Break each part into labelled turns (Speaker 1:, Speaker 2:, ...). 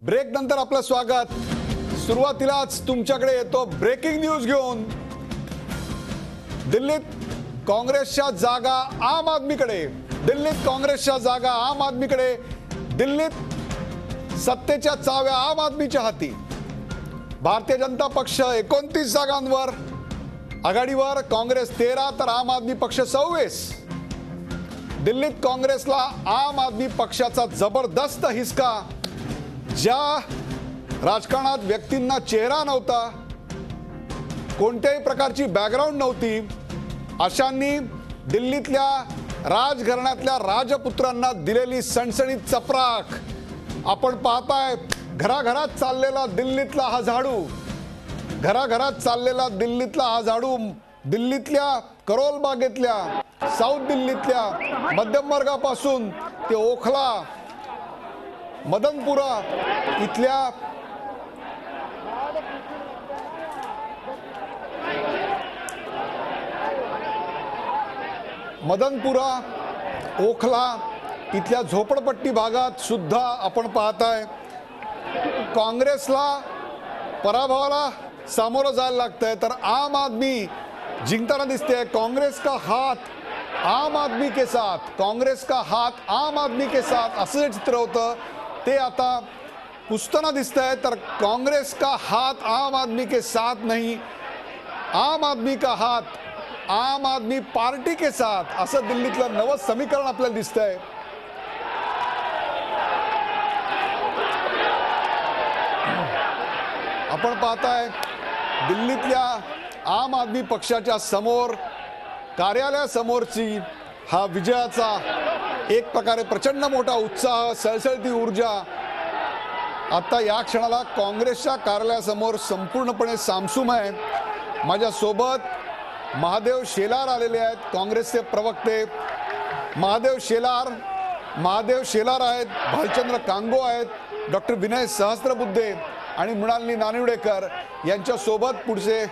Speaker 1: Break नंतर आपलं स्वागत। सुरुवातीलाच तुमच्याकडे येतो ब्रेकिंग न्यूज घेऊन। दिल्लीत काँग्रेसच्या जागा आम आदमीकडे, दिल्लीत काँग्रेसच्या जागा आम आदमीकडे, दिल्लीत सत्तेच्या चाव्या आम आदमीच्या हाती। भारतीय जनता पक्ष 29 जागांवर आघाडीवर, काँग्रेस 13 तर आम आदमी पक्ष 26। दिल्लीत काँग्रेसला आम आदमी पक्षाचा जबरदस्त हिसका। ज्या राजकारणात व्यक्तींना चेहरा नव्हता, कोणत्याही प्रकारची बॅकग्राऊंड नव्हती, अशांनी दिल्लीतल्या राजघराण्यातल्या राजपुत्रांना दिलेली सणसणीत चपराक। आपण पाहताय घराघरात चाललेला दिल्लीतला हा झाडू, घराघरात चाललेला दिल्लीतला हा झाडू। दिल्लीतल्या करोल बागेतल्या, साऊथ दिल्लीतल्या मध्यम वर्गापासून ते ओखला, मदनपुरा इथल्या मदनपुरा, ओखला इथल्या झोपडपट्टी भागात सुद्धा आपण पाहताय काँग्रेसला पराभवाला सामोरं जायला लागतंय, तर आम आदमी जिंकताना दिसते। कांग्रेस का हाथ आम आदमी के साथ, कांग्रेस का हाथ आम आदमी के साथ असं जे चित्र होतं ते आता पुसताना दिसतंय। तर कांग्रेस का हाथ आम आदमी के साथ नहीं, आम आदमी का हाथ आम आदमी पार्टी के साथ असं दिल्लीतलं नवं समीकरण आपल्याला दिसतंय। आपण पाहताय दिल्लीतल्या आम आदमी पक्षाच्या समोर, कार्यालयासमोरची हा विजयाचा एक प्रकारे प्रचंड मोठा उत्साह, सळसळती ऊर्जा आता या क्षणाला काँग्रेसच्या कार्यालयासमोर संपूर्णपणे सामसूम आहे। माझ्यासोबत महादेव शेलार आलेले आहेत, काँग्रेसचे प्रवक्ते महादेव शेलार आहेत, भालचंद्र कांगो आहेत, डॉक्टर विनय सहस्त्रबुद्धे आणि मृणालिनी नानिवडेकर यांच्यासोबत पुढचे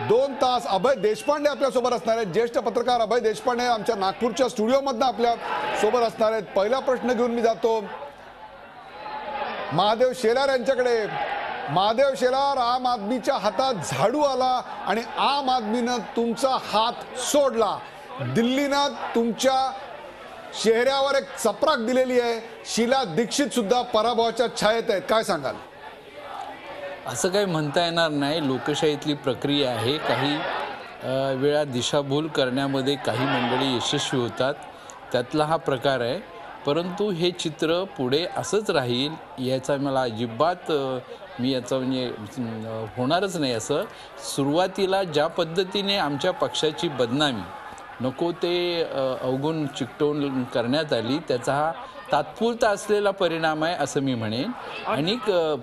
Speaker 1: 2 तास अभय देशपांडे आपल्यासोबत असणार आहेत। ज्येष्ठ पत्रकार अभय देशपांडे आमच्या नागपूरच्या स्टुडिओमधनं आपल्या सोबत असणार आहेत। पहिला प्रश्न घेऊन मी जातो महादेव शेलार यांच्याकडे। महादेव शेलार, आम आदमीच्या हातात झाडू आला आणि आम आदमीनं तुमचा हात सोडला। दिल्लीनं तुमच्या चेहऱ्यावर एक चपराक दिलेली आहे। शीला दीक्षित सुद्धा पराभवाच्या छायेत आहेत, काय सांगाल?
Speaker 2: असं काही म्हणता येणार नाही। लोकशाहीतली प्रक्रिया आहे। काही वेळा दिशाभूल करण्यामध्ये काही मंडळी यशस्वी होतात, त्यातला हा प्रकार आहे। परंतु हे चित्र पुढे असंच राहील याचा मला अजिबात मी याचं म्हणजे होणारच नाही। असं सुरुवातीला ज्या पद्धतीने आमच्या पक्षाची बदनामी नको ते अवगुण चिकटवून करण्यात आली, त्याचा हा तात्पुरता असलेला परिणाम आहे असं मी म्हणेन। आणि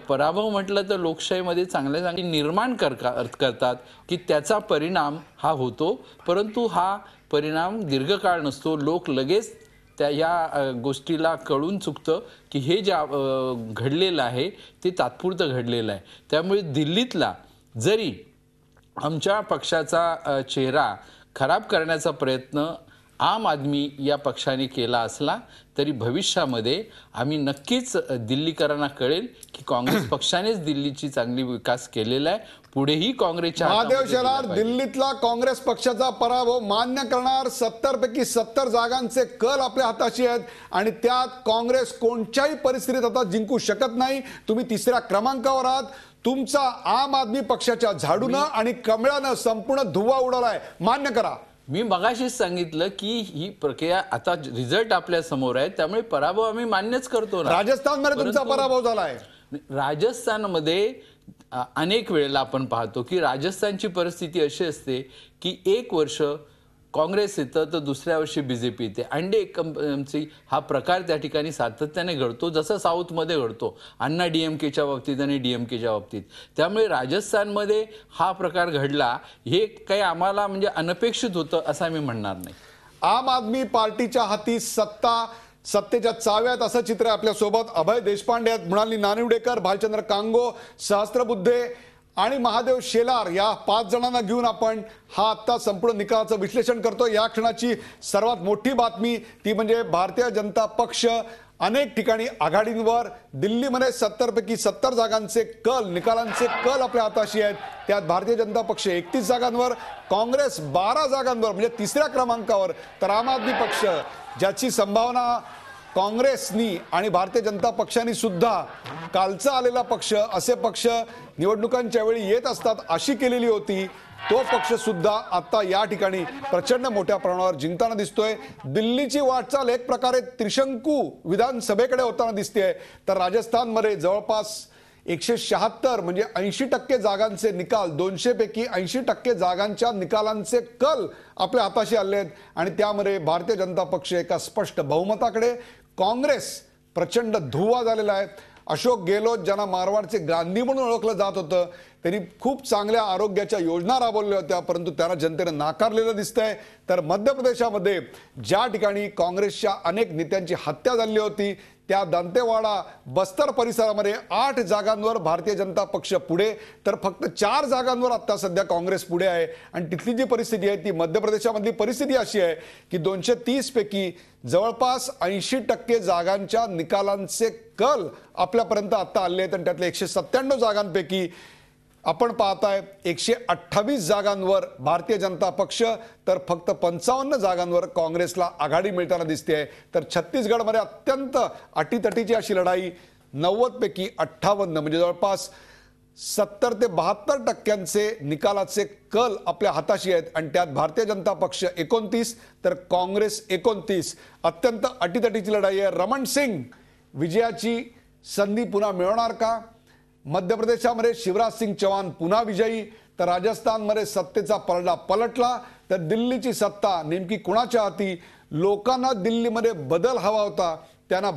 Speaker 2: पराभव म्हटलं तर लोकशाहीमध्ये चांगले चांगले निर्माण करतात की त्याचा परिणाम हा होतो, परंतु हा परिणाम दीर्घकाळ नसतो। लोक लगेच त्या या गोष्टीला कळून चुकतं की हे जे घडलेलं आहे ते तात्पुरतं घडलेलं आहे। त्यामुळे दिल्लीतला जरी आमच्या पक्षाचा चेहरा खराब करण्याचा प्रयत्न आम आदमी या पक्षाने केला असला तरी भविष्यामध्ये आम्ही नक्कीच दिल्लीकरांना कळेल की काँग्रेस पक्षानेच दिल्लीची चांगली विकास केलेला आहे। पुढेही काँग्रेसच्या
Speaker 1: महादेव शेलार, दिल्लीतला काँग्रेस पक्षाचा पराभव मान्य करणार। 70 पैकी 70 जागांचे कल आपल्या हाताशी आहेत आणि त्यात काँग्रेस कोणत्याही परिस्थितीत आता जिंकू शकत नाही। तुम्ही 3ऱ्या क्रमांकावर आहात। तुमचा आम आदमी पक्षाच्या झाडूनं आणि कमळानं संपूर्ण धुव्वा उडवलाय, मान्य करा।
Speaker 2: मी मगाशीच सांगितलं की ही प्रक्रिया आता रिझल्ट आपल्या समोर आहे, त्यामुळे पराभव आम्ही मान्यच करतो ना।
Speaker 1: राजस्थानमध्ये तुमचा पराभव झालाय।
Speaker 2: राजस्थानमध्ये अनेक वेळेला आपण पाहतो की राजस्थानची परिस्थिती अशी असते की 1 वर्ष काँग्रेस येतं तर दुसऱ्या वर्षी बीजेपी येते। अंडे एकमची हा प्रकार त्या ठिकाणी सातत्याने घडतो, जसं साऊथमध्ये घडतो अण्णा डीएमकेच्या बाबतीत आणि डीएमकेच्या बाबतीत। त्यामुळे राजस्थानमध्ये हा प्रकार घडला हे काही आम्हाला म्हणजे अनपेक्षित होतं असं मी म्हणणार नाही।
Speaker 1: आम आदमी पार्टीच्या हाती सत्तेच्या चाव्यात असं चित्र आपल्यासोबत अभय देशपांडे आहेत, मृणालिनी नानिवडेकर, भालचंद्र कांगो, सहस्त्रबुद्धे आणि महादेव शेलार या 5 जणांना घेऊन आपण हा आता संपूर्ण निकालाचं विश्लेषण करतो। या क्षणाची सर्वात मोठी बातमी ती म्हणजे भारतीय जनता पक्ष अनेक ठिकाणी आघाडींवर दिल्लीमध्ये 70 पैकी 70 जागांचे कल, निकालांचे कल आपल्या हाताशी आहेत. त्यात भारतीय जनता पक्ष 31 जागांवर, काँग्रेस 12 जागांवर म्हणजे तिसऱ्या क्रमांकावर, तर आम आदमी पक्ष ज्याची संभावना काँग्रेसनी आणि भारतीय जनता पक्षांनी सुद्धा कालचा आलेला पक्ष, असे पक्ष निवडणुकांच्या वेळी येत असतात अशी केलेली होती, तो पक्ष सुद्धा आता या ठिकाणी प्रचंड मोठ्या प्रमाणावर जिंकताना दिसतोय. दिल्लीची वाटचाल एक प्रकारे त्रिशंकू विधानसभेकडे होताना दिसते. तर राजस्थानमध्ये जवळपास 176 म्हणजे 80% जागांचे निकाल, 200 पैकी 80% जागांच्या निकालांचे कल आपल्या हाताशी आले आहेत आणि त्यामध्ये भारतीय जनता पक्ष एका स्पष्ट बहुमताकडे, काँग्रेस प्रचंड धुव्वा झालेला आहे. अशोक गेहलोत ज्यांना मारवाडचे गांधी म्हणून ओळखलं जात होतं, त्यांनी खूप चांगल्या आरोग्याच्या योजना राबवल्या होत्या, परंतु त्यांना जनतेनं नाकारलेलं दिसतंय. तर मध्य प्रदेशामध्ये ज्या ठिकाणी काँग्रेसच्या अनेक नेत्यांची हत्या झाली होती, त्या दंतेवाडा बस्तर परिसरामध्ये 8 जागांवर भारतीय जनता पक्ष पुढे, तर फक्त 4 जागांवर आता सध्या काँग्रेस पुढे आहे. आणि तिथली जी परिस्थिती आहे ती मध्य प्रदेशामधली परिस्थिती अशी आहे की 230 पैकी जवळपास 80% जागांच्या निकालांचे कल आपल्यापर्यंत आता आले आहेत आणि त्यातल्या 197 जागांपैकी आपण पाहताय 128 जागांवर भारतीय जनता पक्ष, तर फक्त 55 जागांवर काँग्रेसला आघाडी मिळताना दिसते. तर छत्तीसगडमध्ये अत्यंत अटीतटीची अशी लढाई, 90 पैकी 58 म्हणजे जवळपास 70 ते 72% निकालाचे कल आपल्या हाताशी आहेत आणि त्यात भारतीय जनता पक्ष 29 तर काँग्रेस 29. अत्यंत अटीतटीची लढाई आहे. रमण सिंग विजयाची संधी पुन्हा मिळवणार का? मध्य प्रदेशामध्ये शिवराज सिंग चौहान पुन्हा विजयी, तर राजस्थानमध्ये सत्तेचा पलटा पलटला, तर दिल्लीची सत्ता नेमकी कुणाच्या हाती? लोकांना दिल्लीमध्ये बदल हवा होता, त्यांना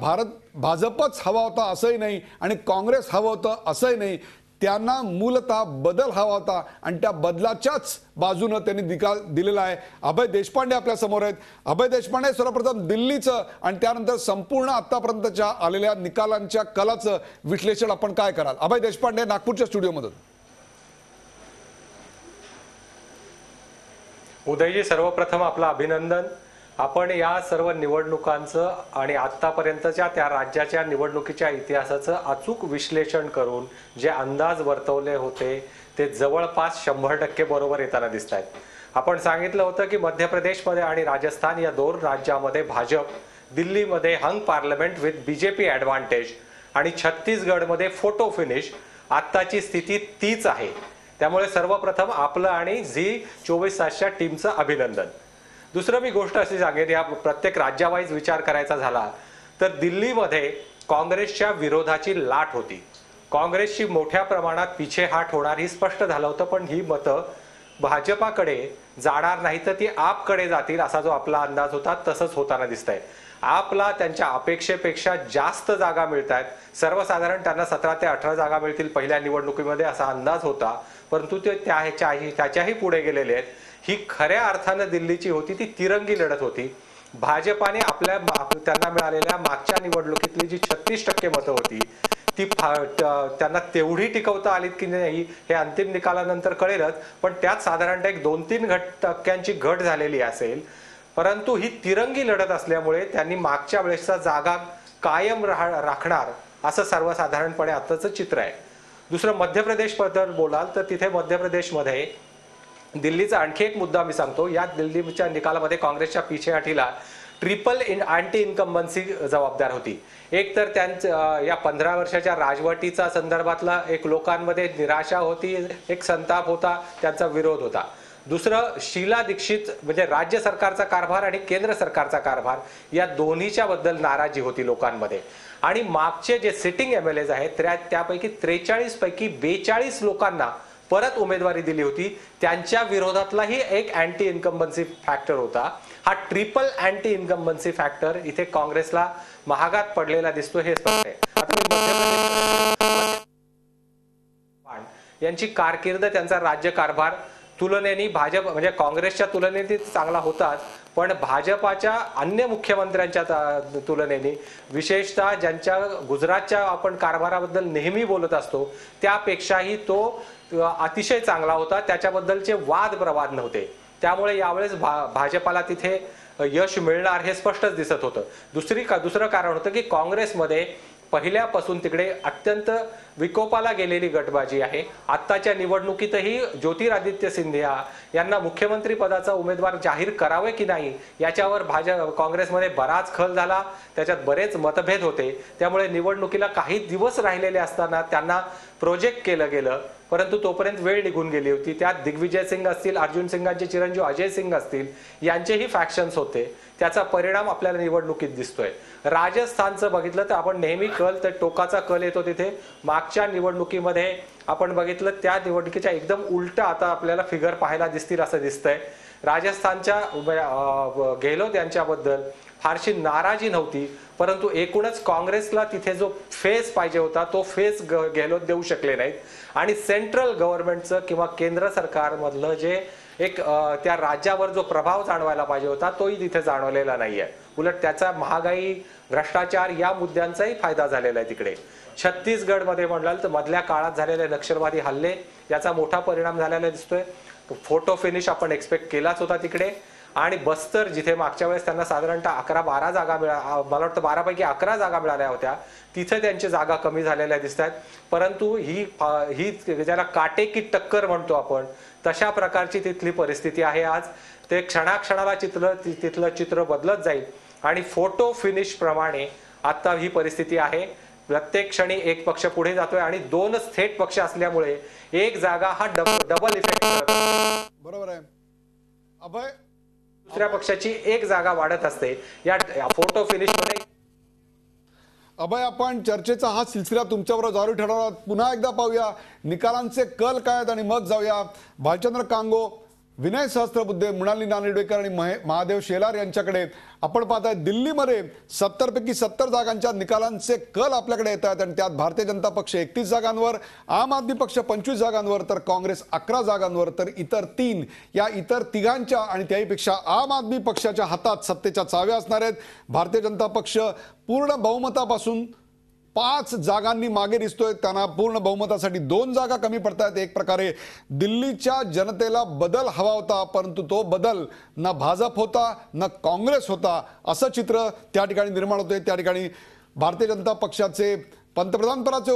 Speaker 1: भाजपच हवा होता असंही नाही आणि काँग्रेस हवं होतं असंही नाही, त्यांना मूलतः बदल हवा होता आणि त्या बदलाच्याच बाजूनं त्यांनी निकाल दिलेला आहे. अभय देशपांडे आपल्या समोर आहेत. अभय देशपांडे, सर्वप्रथम दिल्लीचं आणि त्यानंतर संपूर्ण आतापर्यंतच्या आलेल्या निकालांच्या कलाचं विश्लेषण आपण काय कराल? अभय देशपांडे, नागपूरच्या स्टुडिओमधून.
Speaker 3: उदयजी, सर्वप्रथम आपलं अभिनंदन. आपण या सर्व निवडणुकांचं आणि आतापर्यंतच्या त्या राज्याच्या निवडणुकीच्या इतिहासाचं अचूक विश्लेषण करून जे अंदाज वर्तवले होते ते जवळपास 100% बरोबर येताना दिसत आहेत. आपण सांगितलं होतं की मध्य प्रदेशमध्ये आणि राजस्थान या 2 राज्यामध्ये भाजप, दिल्लीमध्ये हंग पार्लमेंट विथ बीजेपी ॲडव्हान्टेज आणि छत्तीसगडमध्ये फोटो फिनिश. आत्ताची स्थिती तीच आहे. त्यामुळे सर्वप्रथम आपलं आणि झी24 तासच्या टीमचं अभिनंदन. दुसरं मी गोष्ट अशी सांगेन, या प्रत्येक राज्यावाईज विचार करायचा झाला तर दिल्लीमध्ये काँग्रेसच्या विरोधाची लाट होती. काँग्रेसची मोठ्या प्रमाणात पिछेहाट होणार ही स्पष्ट झालं होतं, पण ही मतं भाजपाकडे जाणार नाही तर ती आपकडे जातील असा जो आपला अंदाज होता तसंच होताना दिसतंय. आपला त्यांच्या अपेक्षेपेक्षा जास्त जागा मिळत आहेत. सर्वसाधारण त्यांना 17 ते 18 जागा मिळतील पहिल्या निवडणुकीमध्ये असा अंदाज होता, परंतु ते त्याच्याही पुढे गेलेले आहेत. ही खऱ्या अर्थानं दिल्लीची होती ती तिरंगी लढत होती. भाजपाने त्यांना मिळालेल्या मागच्या निवडणुकीतली जी 36% मतं होती ती त्यांना तेवढी टिकवता आलीत की नाही हे अंतिम निकालानंतर कळेलच, पण त्यात साधारणतः 2-3% घट झालेली असेल. परंतु ही तिरंगी लढत असल्यामुळे त्यांनी मागच्या वेळेसचा जागा कायम राखणार असं सर्वसाधारणपणे आताचं चित्र आहे. दुसरं मध्य प्रदेशबद्दल बोलाल तर तिथे मध्य प्रदेशमध्ये दिल्लीचा आणखी एक मुद्दा मी सांगतो. या दिल्लीच्या निकालामध्ये काँग्रेसच्या पिछेहाटीला ट्रिपल अँटी इन्कम्बन्सी जबाबदार होती. एक तर त्यांचं या 15 वर्षाच्या राजवटीचा संदर्भातला एक लोकांमध्ये निराशा होती, एक संताप होता, त्यांचा विरोध होता. दुसरं शीला दीक्षित म्हणजे राज्य सरकारचा कारभार आणि केंद्र सरकारचा कारभार या दोन्हीच्या बद्दल नाराजी होती लोकांमध्ये. आणि मागचे जे सिटिंग MLAs आहेत त्यापैकी 43 पैकी 42 लोकांना परत उमेदवारी दिली होती. त्यांच्या विरोधातलाही एक अँटी इन्कम्बन्सी फॅक्टर होता. हा ट्रिपल अँटी इन्कम्बन्सी फॅक्टर इथे काँग्रेसला महागात पडलेला दिसतो हे स्पष्ट आहे. आता यांची कारकीर्द, त्यांचा राज्य कारभार तुलनेने भाजप म्हणजे काँग्रेसच्या तुलनेने चांगला होताच, पण भाजपाच्या अन्य मुख्यमंत्र्यांच्या तुलनेने विशेषतः ज्यांच्या गुजरातच्या आपण कारभाराबद्दल नेहमी बोलत असतो त्यापेक्षाही तो अतिशय चांगला होता. त्याच्याबद्दलचे वाद प्रवाद नव्हते. त्यामुळे यावेळेस भाजपाला तिथे यश मिळणार हे स्पष्टच दिसत होतं. दुसरं कारण होतं की काँग्रेसमध्ये पहिल्यापासून तिकडे अत्यंत विकोपाला गेलेली गटबाजी आहे. आत्ताच्या निवडणुकीतही ज्योतिरादित्य सिंधिया यांना मुख्यमंत्री पदाचा उमेदवार जाहीर करावे की नाही याच्यावर काँग्रेसमध्ये बराच खल झाला. त्याच्यात बरेच मतभेद होते. त्यामुळे निवडणुकीला काही दिवस राहिलेले असताना त्यांना प्रोजेक्ट केलं गेलं, परंतु तोपर्यंत वेळ निघून गेली होती. त्यात दिग्विजय सिंग असतील, अर्जुन सिंगांचे चिरंजीव अजय सिंग असतील, यांचेही फॅक्शन्स होते. त्याचा परिणाम आपल्याला निवडणुकीत दिसतोय. राजस्थानचं बघितलं तर आपण नेहमी कल तर टोकाचा कल येतो तिथे. मागच्या निवडणुकीमध्ये आपण बघितलं त्या निवडणुकीच्या एकदम उलट आता आपल्याला फिगर पाहायला दिसतील असं दिसतंय. राजस्थानच्या गेहलोत यांच्याबद्दल फारशी नाराजी नव्हती, परंतु एकूणच काँग्रेसला तिथे जो फेस पाहिजे होता तो फेस गेहलोत देऊ शकले नाहीत. आणि सेंट्रल गव्हर्नमेंटचं किंवा केंद्र सरकारमधलं जे एक त्या राज्यावर जो प्रभाव जाणवायला पाहिजे होता तोही तिथे जाणवलेला नाहीये. उलट त्याचा महागाई, भ्रष्टाचार या मुद्द्यांचाही फायदा झालेला आहे तिकडे. छत्तीसगडमध्ये म्हणाल तर मधल्या काळात झालेले नक्षलवादी हल्ले याचा मोठा परिणाम झालेला दिसतोय. फोटो फिनिश आपण एक्सपेक्ट केलाच होता तिकडे. आणि बस्तर जिथे मागच्या वेळेस त्यांना साधारणतः 11-12 जागा मला वाटतं 12 पैकी 11 जागा मिळाल्या होत्या, तिथे त्यांची जागा कमी झालेल्या दिसत आहेत. परंतु ही ज्याला काटेकी टक्कर म्हणतो आपण तशा प्रकारची तिथली परिस्थिती आहे आज. ते क्षणाक्षणाला तिथलं चित्र बदलत जाईल आणि फोटो फिनिश प्रमाणे आता ही परिस्थिती आहे. प्रत्येक क्षणी एक पक्ष पुढे जातोय आणि 2 थेट पक्ष असल्यामुळे एक जागा हा डबल इफेक्ट करतो.
Speaker 1: बरोबर आहे अभय.
Speaker 3: दुसऱ्या पक्षाची एक जागा वाढत असते या फोटो फिनिश मध्ये.
Speaker 1: अभय, आपण चर्चेचा हा सिलसिला तुमच्याबरोबर जारी ठेवणार. पुन्हा एकदा पाहूया निकालांचे कल काय आहेत आणि मग जाऊया भालचंद्र कांगो, विनय सहस्त्रबुद्धे, मृणाली नानिवडेकर आणि महादेव शेलार यांच्याकडे. आपण पाहताय दिल्लीमध्ये 70 पैकी 70 जागांच्या निकालांचे कल आपल्याकडे येत आहेत आणि त्यात भारतीय जनता पक्ष 31 जागांवर, आम आदमी पक्ष 25 जागांवर, तर काँग्रेस 11 जागांवर, तर इतर 3 या इतर तिघांच्या आणि त्याहीपेक्षा आम आदमी पक्षाच्या हातात सत्तेच्या चाव्या असणार आहेत. भारतीय जनता पक्ष पूर्ण बहुमतापासून 5 जागांनी मागे दिसतोय. त्यांना पूर्ण बहुमतासाठी 2 जागा कमी पडतात. एक प्रकारे दिल्लीच्या जनतेला बदल हवा होता, परंतु तो बदल ना भाजप होता ना काँग्रेस होता असं चित्र त्या ठिकाणी निर्माण होतंय. त्या ठिकाणी भारतीय जनता पक्षाचे पंतप्रधानपदाचे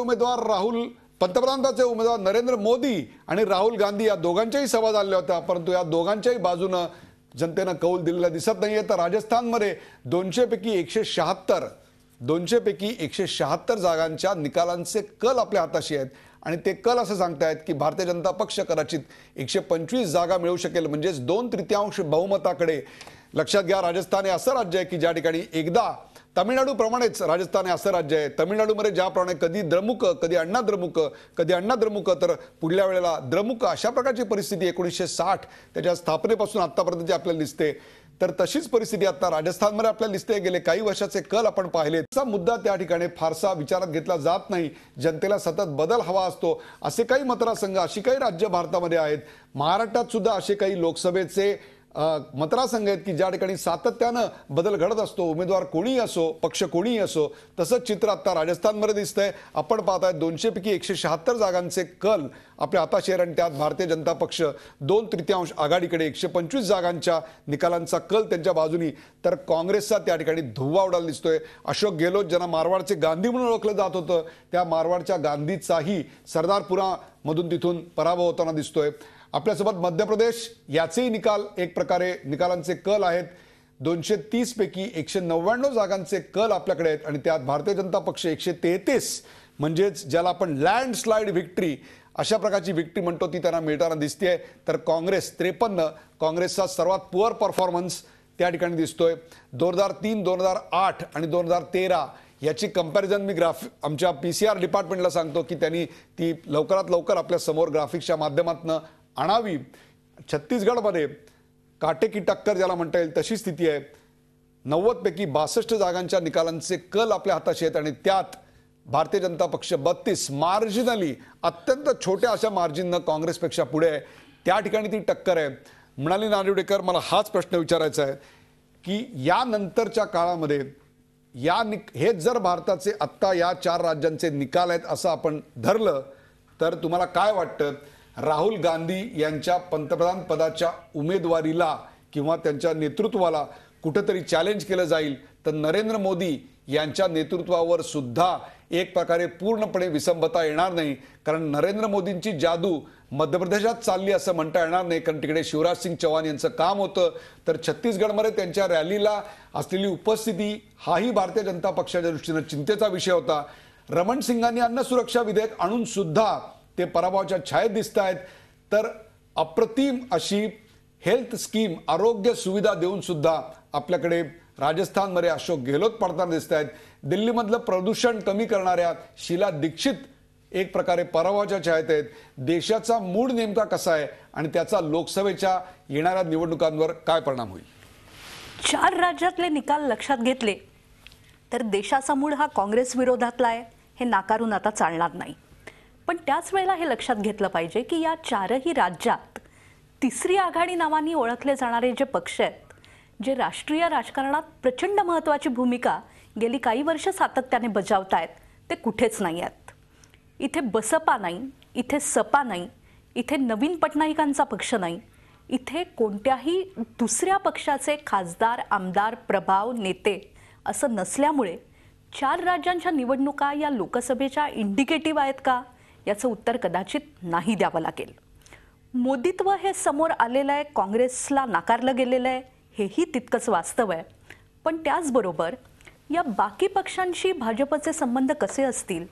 Speaker 1: उमेदवार नरेंद्र मोदी आणि राहुल गांधी या दोघांच्याही सभा झाल्या होत्या, परंतु या दोघांच्याही बाजूनं जनतेनं कौल दिलेला दिसत नाहीये. तर राजस्थानमध्ये 200 पैकी 176 जागांच्या निकालांचे कल आपल्या हाताशी आहेत आणि ते कल असं सांगतायत की भारतीय जनता पक्ष कदाचित 125 जागा मिळवू शकेल, म्हणजेच 2/3 बहुमताकडे. लक्षात घ्या, राजस्थान हे असं राज्य आहे की ज्या ठिकाणी एकदा तामिळनाडू प्रमाणेच राजस्थान हे असं राज्य आहे. तामिळनाडूमध्ये ज्याप्रमाणे कधी द्रमुक, कधी अण्णा द्रमुक, तर पुढल्या वेळेला द्रमुक, अशा प्रकारची परिस्थिती 1960 त्याच्या स्थापनेपासून आतापर्यंतची आपल्याला दिसते. तर तशीच परिस्थिती आता राजस्थानमध्ये आपल्याला दिसते. गेले काही वर्षाचे कल आपण पाहिले, असा मुद्दा त्या ठिकाणी फारसा विचारात घेतला जात नाही. जनतेला सतत बदल हवा असतो. असे काही मतदारसंघ, अशी काही राज्य भारतामध्ये आहेत. महाराष्ट्रात सुद्धा असे काही लोकसभेचे मतदारसंघ आहेत की ज्या ठिकाणी सातत्यानं बदल घडत असतो. उमेदवार कोणीही असो, पक्ष कोणीही असो. तसंच चित्र आता राजस्थानमध्ये दिसतंय. आपण पाहताय 200 पैकी 176 जागांचे कल आपल्या हाताशी आहेत आणि त्यात भारतीय जनता पक्ष 2/3 आघाडीकडे, 125 जागांच्या निकालांचा कल त्यांच्या बाजूनी. तर काँग्रेसचा त्या ठिकाणी धुव्वा उडाला दिसतोय. अशोक गेहलोत, ज्यांना मारवाडचे गांधी म्हणून ओळखलं जात होतं, त्या मारवाडच्या गांधीचाही सरदारपुरा मधून तिथून पराभव होताना दिसतोय. आपल्यासोबत मध्य प्रदेश, याचेही निकाल एक प्रकारे निकालांचे कल आहेत. 230 पैकी 199 जागांचे कल आपल्याकडे आहेत आणि त्यात भारतीय जनता पक्ष 133, म्हणजेच ज्याला आपण लँडस्लाइड विक्ट्री अशा प्रकारची विक्ट्री म्हणतो, ती त्यांना मिळताना दिसतेय. तर काँग्रेस 53, काँग्रेसचा सर्वात पुअर परफॉर्मन्स त्या ठिकाणी दिसतोय. 2003, 2008 आणि 2013 याची कंपॅरिझन मी आमच्या PCR डिपार्टमेंटला सांगतो की त्यांनी ती लवकरात लवकर आपल्या समोर ग्राफिक्सच्या माध्यमातून आणावी. छत्तीसगडमध्ये काटेकी टक्कर ज्याला म्हणता येईल तशी स्थिती आहे. 90 पैकी 62 जागांच्या निकालांचे कल आपल्या हाताशी आहेत आणि त्यात भारतीय जनता पक्ष 32, मार्जिनली अत्यंत छोट्या अशा मार्जिननं काँग्रेसपेक्षा पुढे आहे. त्या ठिकाणी ती टक्कर आहे. मृणाली नानिवडेकर, मला हाच प्रश्न विचारायचा आहे की यानंतरच्या काळामध्ये हेच जर भारताचे आत्ता या 4 राज्यांचे निकाल आहेत असं आपण धरलं तर तुम्हाला काय वाटतं, राहुल गांधी यांच्या पंतप्रधान पदाच्या उमेदवारीला किंवा त्यांच्या नेतृत्वाला कुठेतरी चॅलेंज केलं जाईल, तर नरेंद्र मोदी यांच्या नेतृत्वावर सुद्धा एक प्रकारे पूर्णपणे विसंबता येणार नाही. कारण नरेंद्र मोदींची जादू मध्य प्रदेशात चालली असं म्हणता येणार नाही, कारण तिकडे शिवराज सिंग चौहान यांचं काम होतं. तर छत्तीसगडमध्ये त्यांच्या रॅलीला असलेली उपस्थिती हाही भारतीय जनता पक्षाच्या दृष्टीनं चिंतेचा विषय होता. रमण सिंगांनी अन्न सुरक्षा विधेयक आणून सुद्धा ते पराभवाच्या छायेत दिसत आहेत. तर अप्रतिम अशी हेल्थ स्कीम, आरोग्य सुविधा देऊन सुद्धा आपल्याकडे राजस्थानमध्ये अशोक गेहलोत पडताना दिसत आहेत. दिल्लीमधलं प्रदूषण कमी करणाऱ्या शीला दीक्षित एक प्रकारे पराभवाच्या छायेत आहेत. देशाचा मूड नेमका कसा आहे आणि त्याचा लोकसभेच्या येणाऱ्या निवडणुकांवर काय परिणाम होईल?
Speaker 4: 4 राज्यातले निकाल लक्षात घेतले तर देशाचा मूड हा काँग्रेस विरोधातला आहे हे नाकारून आता चालणार नाही. पण त्याच वेळेला हे लक्षात घेतलं पाहिजे की या 4ही राज्यात तिसरी आघाडी नावाने ओळखले जाणारे जे पक्ष आहेत, जे राष्ट्रीय राजकारणात प्रचंड महत्त्वाची भूमिका गेली काही वर्ष सातत्याने बजावतायत, ते कुठेच नाही आहेत. इथे बसपा नाही, इथे सपा नाही, इथे नवीन पटनाईकांचा पक्ष नाही, इथे कोणत्याही दुसऱ्या पक्षाचे खासदार, आमदार, प्रभाव, नेते असं नसल्यामुळे 4 राज्यांच्या निवडणुका या लोकसभेच्या इंडिकेटिव्ह आहेत का, याचं उत्तर कदाचित नाही द्यावं लागेल. मोदीत्व हे समोर आलेलं आहे, काँग्रेसला नाकारलं गेलेलं आहे, हेही तितकंच वास्तव आहे. पण त्याचबरोबर या बाकी पक्षांशी भाजपचे संबंध कसे असतील,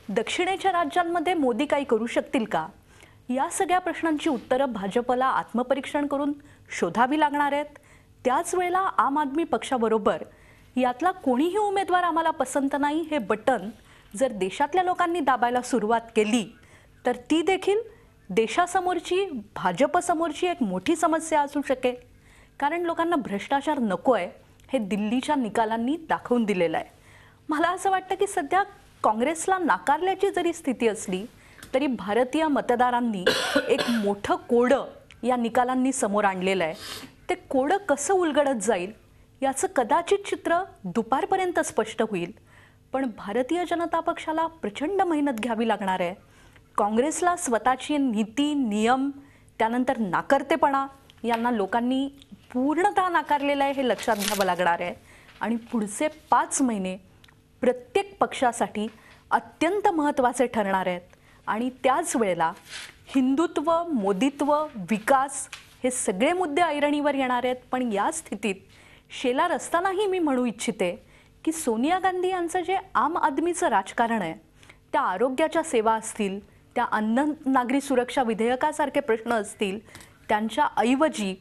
Speaker 4: दक्षिणेच्या राज्यांमध्ये मोदी काही करू शकतील का, या सगळ्या प्रश्नांची उत्तरं भाजपला आत्मपरीक्षण करून शोधावी लागणार आहेत. त्याच वेळेला आम आदमी पक्षाबरोबर यातला कोणीही उमेदवार आम्हाला पसंत नाही हे बटन जर देशातल्या लोकांनी दाबायला सुरुवात केली तर ती देखील देशासमोरची, भाजपसमोरची एक मोठी समस्या असू शकेल. कारण लोकांना भ्रष्टाचार नको आहे हे दिल्लीच्या निकालांनी दाखवून दिलेलं आहे. मला असं वाटतं की सध्या काँग्रेसला नाकारल्याची जरी स्थिती असली तरी भारतीय मतदारांनी एक मोठं कोडं या निकालांनी समोर आणलेलं आहे. ते कोडं कसं उलगडत जाईल याचं कदाचित चित्र दुपारपर्यंत स्पष्ट होईल. पण भारतीय जनता पक्षाला प्रचंड मेहनत घ्यावी लागणार आहे. काँग्रेसला स्वतःची नीती, नियम, त्यानंतर नाकर्तेपणा यांना लोकांनी पूर्णतः नाकारलेलं आहे हे लक्षात घ्यावं लागणार आहे. आणि पुढचे 5 महिने प्रत्येक पक्षासाठी अत्यंत महत्त्वाचे ठरणार आहेत. आणि त्याच वेळेला हिंदुत्व, मोदीत्व, विकास हे सगळे मुद्दे ऐरणीवर येणार आहेत. पण या स्थितीत शेलार असतानाही मी म्हणू इच्छिते की सोनिया गांधी यांचं जे आम आदमीचं राजकारण आहे, त्या आरोग्याच्या सेवा असतील, त्या अन्न नागरी सुरक्षा विधेयकासारखे प्रश्न असतील, त्यांच्या ऐवजी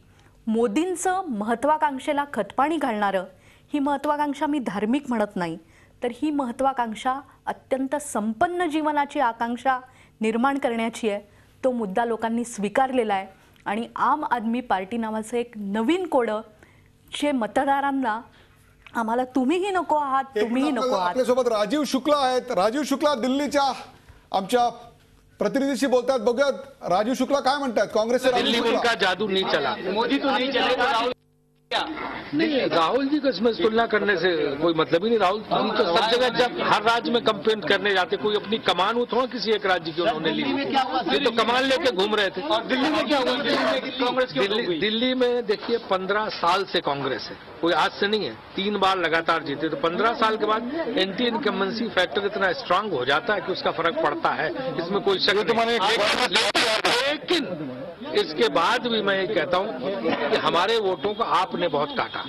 Speaker 4: मोदींचं महत्त्वाकांक्षेला खतपाणी घालणारं, ही महत्त्वाकांक्षा मी धार्मिक म्हणत नाही, तर ही महत्त्वाकांक्षा अत्यंत संपन्न जीवनाची आकांक्षा निर्माण करण्याची आहे. तो मुद्दा लोकांनी स्वीकारलेला आहे. आणि आम आदमी पार्टी नावाचं एक नवीन कोडं जे मतदारांना आम्हाला तुम्हीही नको आहात, तुम्हीही नको आहात.
Speaker 1: आपल्यासोबत राजीव शुक्ला आहेत. राजीव शुक्ला दिल्लीच्या आमच्या प्रतिनिधीशी बोलतात. बघूयात राजीव शुक्ला काय म्हणतात. काँग्रेसचे
Speaker 5: दिल्ली में उनका जादू नहीं चला, मोदी तो नहीं चलेगा, राहुल नहीं, राहुल जी को इसमें तुलना करने से कोई मतलब ही नहीं. राहुल जी तो सब जगह जब हर राज्य में कंपेन करने जाते, कोई अपनी कमान हो थोड़ा किसी एक राज्य की उन्होंने ली, ये तो कमान लेके घूम रहे थे. और दिल्ली में क्या हुआ, कांग्रेस दिल्ली में देखिए 15 साल से कांग्रेस है, कोई आज से नहीं है. 3 बार लगातार जीते, तो 15 साल के बाद एंटी इनकम्बेंसी फैक्टर इतना स्ट्रांग हो जाता है कि उसका फर्क पड़ता है, इसमें कोई शक नहीं. लेकिन इसके बाद भी मैं ये कहता हूं कि हमारे वोटों को आपने बहुत काटा,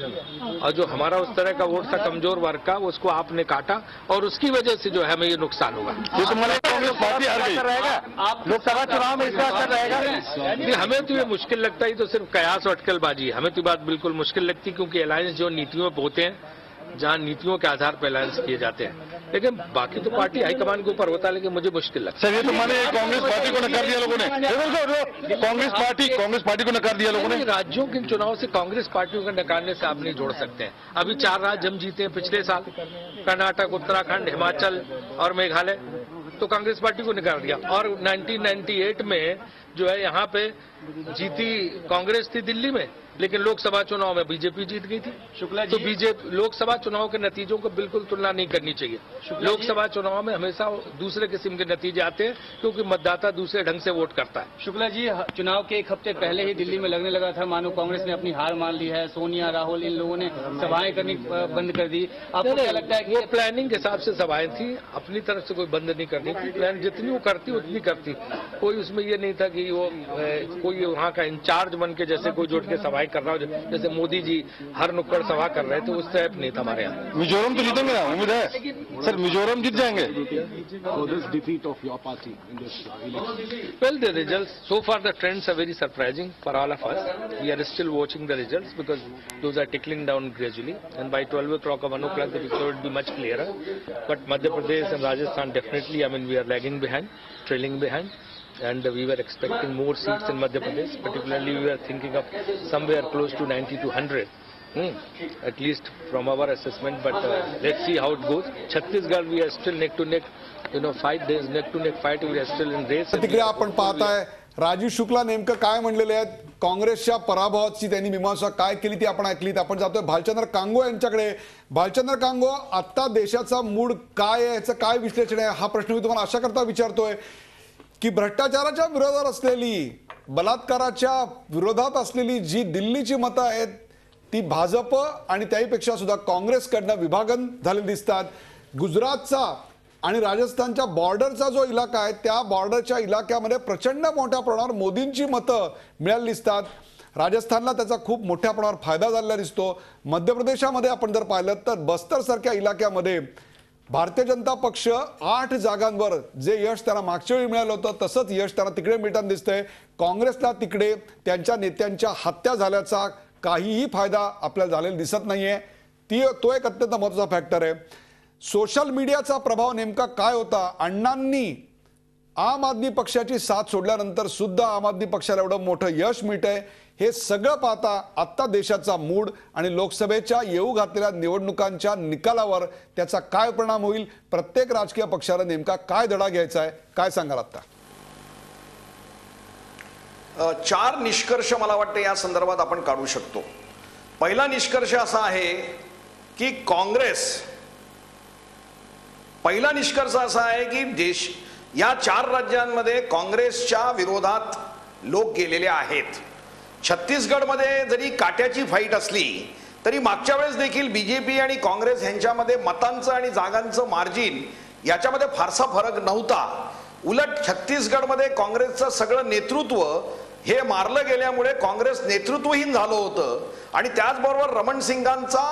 Speaker 5: और जो हमारा उस तरह का वोट था कमजोर वर्ग का, उसको आपने काटा, और उसकी वजह से जो है हमें ये नुकसान होगा. कांग्रेस पार्टी हार गई रहेगा, आप लोकसभा चुनाव में इसका असर रहेगा. हमें तो ये मुश्किल लगता है, तो सिर्फ कयास और अटकलबाजी है. हमें तो बात बिल्कुल मुश्किल लगती है, क्योंकि अलायंस जो नीतियों में होते हैं, जहां नीतियों के आधार पर अलायंस किए जाते हैं, लेकिन बाकी तो पार्टी हाईकमान के ऊपर होता है. लेकिन मुझे मुश्किल लगता है.
Speaker 6: सर, ये तो माने कांग्रेस पार्टी को नकार दिया लोगों ने. कांग्रेस पार्टी को नकार दिया लोगों ने.
Speaker 5: राज्यों के चुनाव से कांग्रेस पार्टियों को नकारने से आप नहीं जोड़ सकते हैं. अभी 4 राज्य हम जीते हैं पिछले साल, कर्नाटक, उत्तराखंड, हिमाचल और मेघालय, तो कांग्रेस पार्टी को नकार दिया. और 1998 में जो है यहाँ पे जीती कांग्रेस थी दिल्ली में, लेकिन लोकसभा चुनाव में बीजेपी जीत गई थी। शुक्ला जी, तो बीजेपी लोकसभा चुनाव के नतीजों को बिल्कुल तुलना नहीं करनी चाहिए। लोकसभा चुनाव में हमेशा दूसरे किस्म के नतीजे आते हैं क्योंकि मतदाता दूसरे ढंग से वोट करता है।
Speaker 7: शुक्ला जी, चुनाव के एक हफ्ते पहले ही दिल्ली में लगने लगा था मानो कांग्रेस ने अपनी हार मान ली है। सोनिया, राहुल, इन लोगों ने सभाएं करनी बंद कर दी। आपको क्या लगता है कि
Speaker 5: वो प्लानिंग के हिसाब से सभाएं थी, अपनी तरफ से कोई बंद नहीं करनी थी। प्लान जितनी वो करती उतनी करती, कोई उसमें ये नहीं था कि वो कोई वहाँ का इंचार्ज बन के जैसे कोई जुट के सभाएं कर रहा हो, जैसे मोदी जी हर नुक्कड़ सभा कर रहे थे, उस टाइप नहीं था हमारे यहाँ।
Speaker 6: मिजोरम तो जीतेंगे ना, उम्मीद है सर, मिजोरम जीत जाएंगे।
Speaker 5: Well, the results so far, the trends are very surprising for all of us. We are still watching the results because those are trickling down gradually, and by 12 o'clock or 1 o'clock the picture will be much clearer. But Madhya Pradesh and Rajasthan definitely, I mean, we are lagging behind, trailing behind. And we were expecting more seats in Madhya Pradesh. Particularly, we were thinking of somewhere close to 90 to 100, at least from our assessment. But let's see how it goes. Chhattisgarh, we are still neck to neck. Fight days neck to neck fight. We are still in race.
Speaker 1: तिकडे आपण पाहताय राजीव शुक्ला नेमकं काय म्हणलेले आहेत, काँग्रेसच्या पराभवाची त्यांनी मीमांसा काय केली ती आपण ऐकलीत. आपण जातोय भालचंद्र कांगो यांच्याकडे. भालचंद्र कांगो, आता देशाचा मूड काय आहे, याचं काय विश्लेषण आहे, हा प्रश्न मी तुम्हाला अशा करता विचारतोय की भ्रष्टाचाराच्या विरोधात असलेली, बलात्काराच्या विरोधात असलेली जी दिल्लीची मतं आहेत ती भाजप आणि त्याहीपेक्षा सुद्धा काँग्रेसकडनं विभागन झालेली दिसतात. गुजरातचा आणि राजस्थानच्या बॉर्डरचा जो इलाका आहे त्या बॉर्डरच्या इलाक्यामध्ये प्रचंड मोठ्या प्रमाणावर मोदींची मतं मिळाली दिसतात. राजस्थानला त्याचा खूप मोठ्या प्रमाणावर फायदा झालेला दिसतो. मध्य प्रदेशामध्ये आपण जर पाहिलं तर बस्तर सारख्या इलाक्यामध्ये भारतीय जनता पक्ष 8 जागांवर जे यश त्यांना मागच्या वेळी मिळालं होतं तसंच यश त्यांना तिकडे मिळताना दिसतंय. काँग्रेसला तिकडे त्यांच्या नेत्यांच्या हत्या झाल्याचा काहीही फायदा आपल्याला झालेला दिसत नाहीये. तो एक अत्यंत महत्त्वाचा फॅक्टर आहे. सोशल मीडियाचा प्रभाव नेमका काय होता. अण्णांनी आम आदमी पक्षाची साथ सोडल्यानंतर सुद्धा आम आदमी पक्षाला एवढं मोठं यश मिळतंय. हे सगळं पाहता आत्ता देशाचा मूड आणि लोकसभेच्या येऊ घातलेल्या निवडणुकांच्या निकालावर त्याचा काय परिणाम होईल, प्रत्येक राजकीय पक्षाला नेमका काय धडा घ्यायचा आहे, काय सांगाल आता?
Speaker 8: 4 निष्कर्ष मला वाटतं या संदर्भात आपण काढू शकतो. पहिला निष्कर्ष असा आहे की देश या 4 राज्यांमध्ये काँग्रेसच्या विरोधात लोक गेलेले आहेत. छत्तीसगडमध्ये जरी काट्याची फाईट असली तरी मागच्या वेळेस देखील बीजेपी आणि काँग्रेस यांच्यामध्ये मतांचं आणि जागांचं मार्जिन याच्यामध्ये फारसा फरक नव्हता. उलट छत्तीसगडमध्ये काँग्रेसचं सगळं नेतृत्व हे मारलं गेल्यामुळे काँग्रेस नेतृत्वहीन झालं होतं आणि त्याचबरोबर रमण सिंगांचा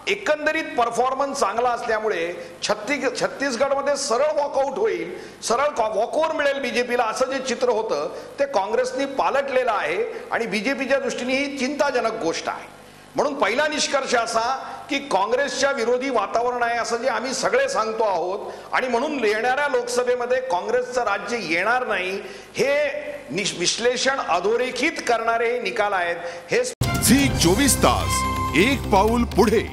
Speaker 8: एकंदरीत परफॉर्मन्स चांगला असल्यामुळे छत्तीसगडमध्ये सरळ वॉकआउट होईल, सरळ वॉकओव्हर मिळेल बीजेपीला, असं जे चित्र होतं ते काँग्रेसनी पालटलेलं आहे आणि बीजेपीच्या दृष्टीने ही चिंताजनक गोष्ट आहे. म्हणून पहिला निष्कर्ष असा की काँग्रेसच्या विरोधी वातावरण आहे असं जे आम्ही सगळे सांगतो आहोत आणि म्हणून येणाऱ्या लोकसभेमध्ये काँग्रेसचं राज्य येणार नाही हे विश्लेषण अधोरेखित करणारे निकाल आहेत. हे
Speaker 9: झी 24 तास एक पाऊल पुढे.